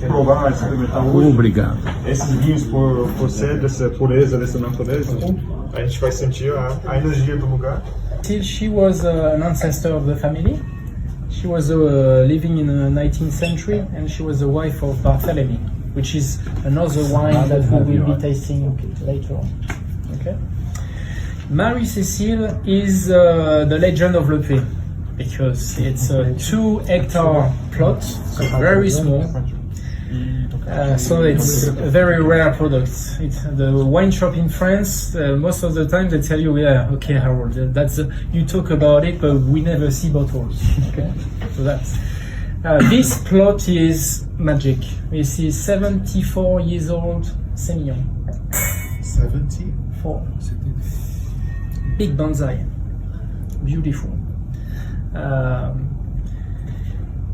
Provar, experimentar hoje. Obrigado. Esses vinhos por ser dessa pureza, dessa natureza, a gente vai sentir a energia do lugar. She was an ancestor of the family. She was living in the 19th century, and she was the wife of Barthélemy, which is another wine that we will be tasting later on. Okay. Marie-Cécile is the legend of Le Puy, because it's a 2-hectare plot, so very small. So it's a very rare product. It's the wine shop in France. Most of the time they tell you, yeah, okay, Harold, that's you talk about it, but we never see bottles. Okay, so that's this plot is magic. This is 74 years old Semillon. 74. Big bonsai, beautiful.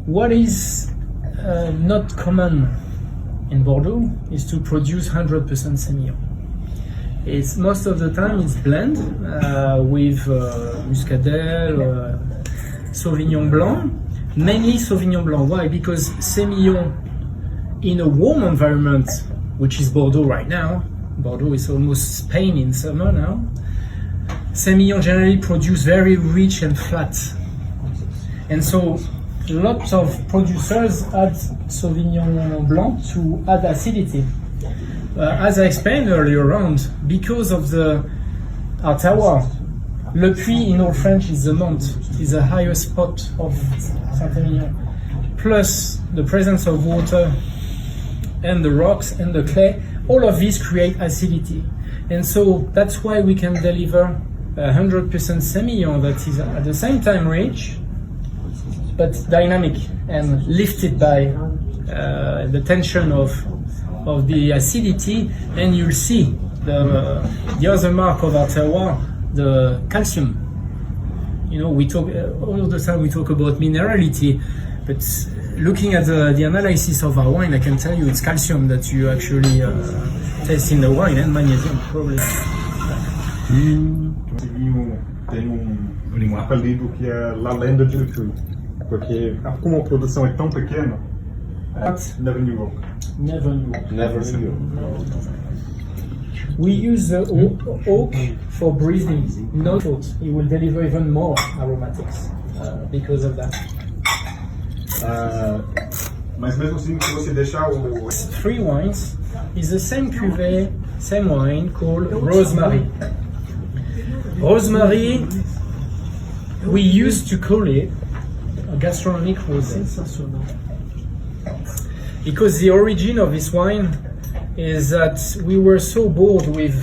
What is not common in Bordeaux is to produce 100% Semillon. It's most of the time it's blend with Muscadel, Sauvignon Blanc, mainly Sauvignon Blanc. Why? Because Semillon in a warm environment, which is Bordeaux right now, Bordeaux is almost Spain in summer now, Semillon generally produce very rich and flat. And so lots of producers add Sauvignon Blanc to add acidity. As I explained earlier on, because of the terroir, Le Puy in Old French is the Mont, is the highest spot of Saint-Emilion. Plus the presence of water and the rocks and the clay, all of these create acidity. And so that's why we can deliver 100% Semillon that is at the same time rich, but dynamic and lifted by the tension of the acidity. And you'll see the other mark of our terroir, the calcium. You know, we talk all the time. We talk about minerality, but looking at the analysis of our wine, I can tell you it's calcium that you actually taste in the wine, and magnesium probably. Esse vinho tem um apelido que é La Lenda de Le Puy, porque como a produção é tão pequena, never knew oak. Never knew. Never knew. We use the oak for breathing. No thought it will deliver even more aromatics because of that. Mas mesmo assim, se você deixar o... 3 wines is the same cuvée, same wine called Rosemary. Rosemary, we used to call it a gastronomic rosé, because the origin of this wine is that we were so bored with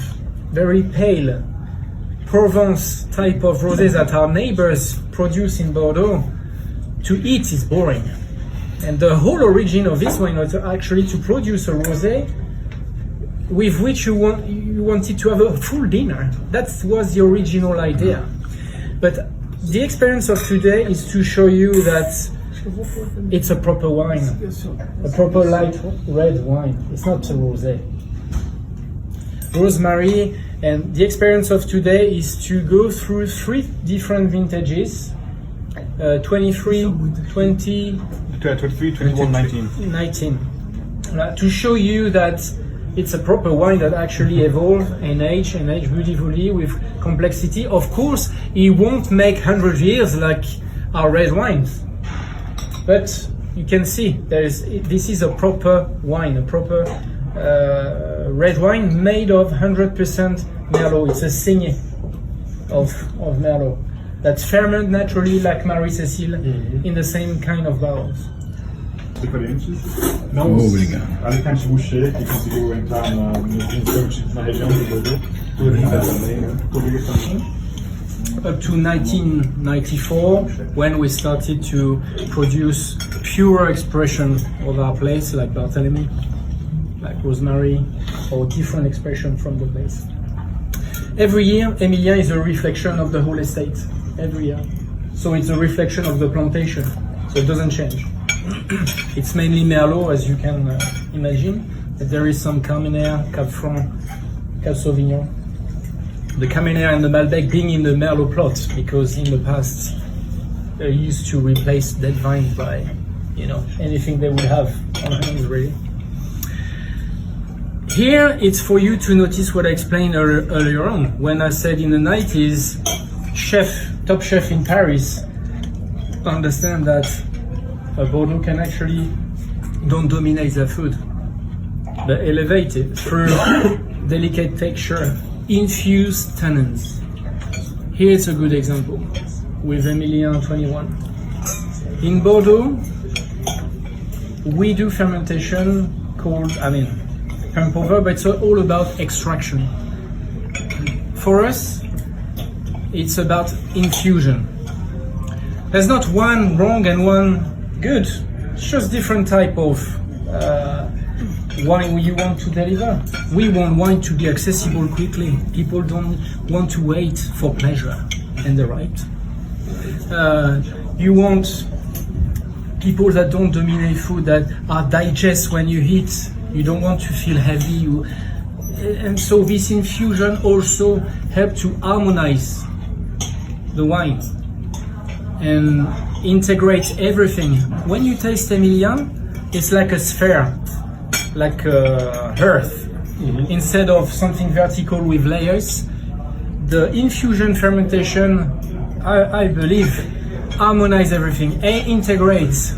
very pale Provence type of rosés that our neighbors produce in Bordeaux. To eat is boring, and the whole origin of this wine was actually to produce a rosé with which you wanted to have a full dinner. That was the original idea. But the experience of today is to show you that it's a proper wine, a proper light red wine. It's not a rosé. Rosemary, and the experience of today is to go through 3 different vintages, 23, 20, 23, 21, 19, to show you that it's a proper wine that actually evolved and age beautifully with complexity. Of course, it won't make 100 years like our red wines, but you can see this is a proper wine, a proper red wine made of 100% Merlot. It's a Saignée of Merlot that's fermented naturally like Marie-Cécile in the same kind of barrels. diferentes. Obrigado. Alicante Boucher, que conseguiu entrar na região do Bordeaux, Turinga também, né? Turinga também. Up to 1994, when we started to produce pure expression of our place, like Barthélemy, like Rosemary, or different expression from the place. Every year, Emilien is a reflection of the whole estate. Every year. So it's a reflection of the plantation. So it doesn't change. It's mainly Merlot, as you can imagine. But there is some Carmenère, Cap Franc, Cap Sauvignon. The Carmenère and the Malbec being in the Merlot plot, because in the past used to replace dead vines by, anything they would have on hands, really. Here, it's for you to notice what I explained earlier on when I said in the 90s, top chef in Paris understand that Bordeaux can actually don't dominate their food, but elevate it through delicate texture, infused tannins. Here's a good example with Emilien 21. In Bordeaux, we do fermentation called, Pumpover, but it's all about extraction. For us, it's about infusion. There's not one wrong and one good. It's just different type of wine you want to deliver. We want wine to be accessible quickly. People don't want to wait for pleasure and the right. You want people that don't dominate food, that are digest when you eat. You don't want to feel heavy. And so this infusion also helps to harmonize the wine and integrate everything. When you taste Emilien, it's like a sphere, like earth. Instead of something vertical with layers, the infusion fermentation, I believe, harmonize everything and integrates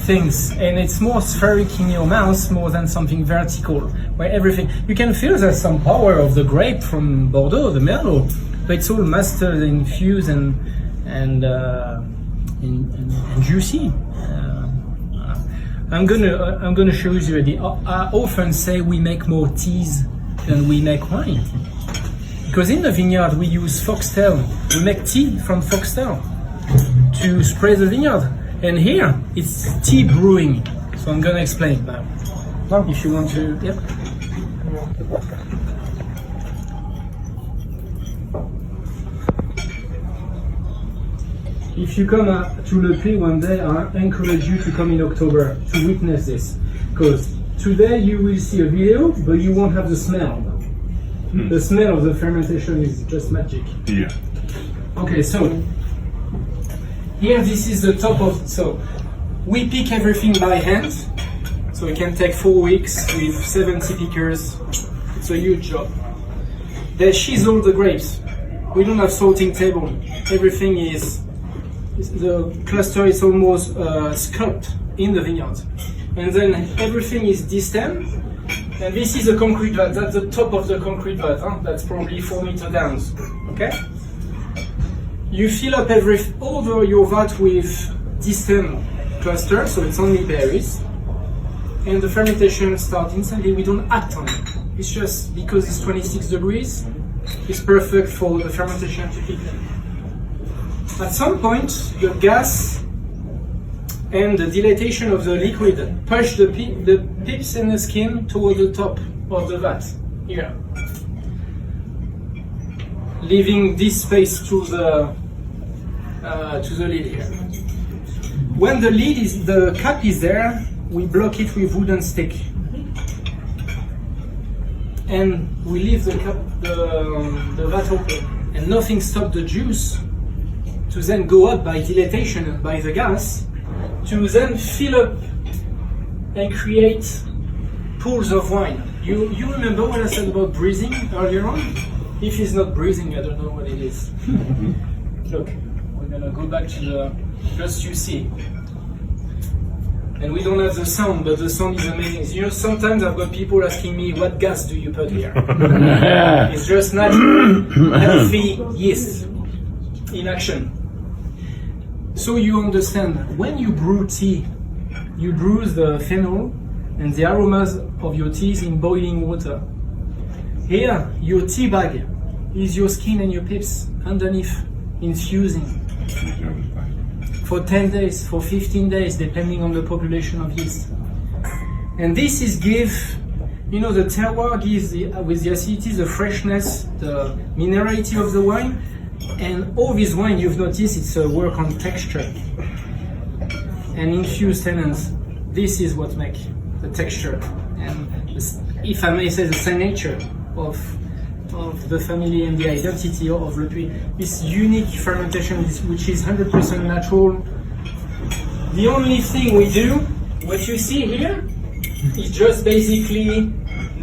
things, and it's more spheric in your mouth more than something vertical, where everything, you can feel there's some power of the grape from Bordeaux, the Merlot, but it's all mastered, infused, and juicy. I'm gonna show you already. I often say we make more teas than we make wine, because in the vineyard we use foxtail. We make tea from foxtail to spray the vineyard, and here it's tea brewing. So I'm gonna explain now. If you want to, yep. If you come to Le Puy one day, I encourage you to come in October to witness this. Because today you will see a video, but you won't have the smell. The smell of the fermentation is just magic. Yeah. Okay, so here this is the top of, so we pick everything by hand. So it can take 4 weeks with 70 pickers. It's a huge job. They chisel the grapes. We don't have sorting table. Everything is, the cluster is almost sculpted in the vineyard. And then everything is destemmed. And this is a concrete vat. That's the top of the concrete vat. That's probably 4 meters down. Okay? You fill up over your vat with destemmed cluster, so it's only berries. And the fermentation starts instantly. We don't act on it. It's just because it's 26 degrees, it's perfect for the fermentation to kick in. At some point, the gas and the dilatation of the liquid push the pips in the skin toward the top of the vat, here, leaving this space to the lid here. When the cap is there, we block it with wooden stick, and we leave the vat open, and nothing stops the juice to then go up by dilatation and by the gas, to then fill up and create pools of wine. You remember what I said about breathing earlier on? If it's not breathing, I don't know what it is. Look, we're gonna go back to the, just you see. And we don't have the sound, but the sound is amazing. You know, sometimes I've got people asking me, what gas do you put here? It's just natural, healthy yeast in action. So you understand, when you brew tea, you brew the phenol and the aromas of your teas in boiling water. Here, your tea bag is your skin and your pips underneath, infusing for 10 days, for 15 days, depending on the population of yeast. And this is the terroir gives, with the acidity, the freshness, the minerality of the wine. And all this wine, you've noticed, it's a work on texture and infused tannins. This is what makes the texture and, if I may say, the signature of of the family and the identity of Le Puy. This unique fermentation, which is 100% natural. The only thing we do, what you see here, is just basically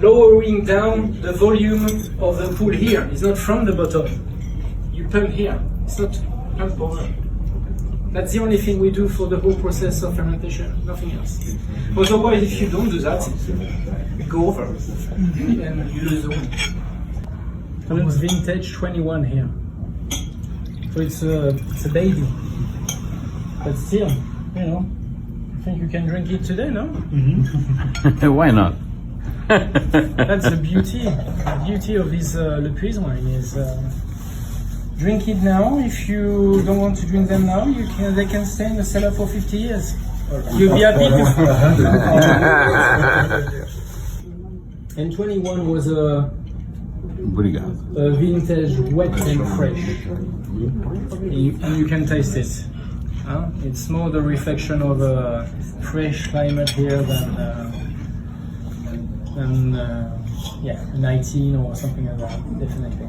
lowering down the volume of the pool here. It's not from the bottom. You pump here. It's not pump over. That's the only thing we do for the whole process of fermentation, nothing else. Otherwise, if you don't do that, you go over and you lose the wind. It's vintage 21 here. So it's a baby. But still, you know, I think you can drink it today, no? Why not? That's the beauty. The beauty of this Le Puy wine is drink it now. If you don't want to drink them now, they can stay in the cellar for 50 years. You'll be happy. And 21 was a vintage wet and fresh. And you can taste it. It's more the reflection of a fresh climate here than 19 or something like that, definitely.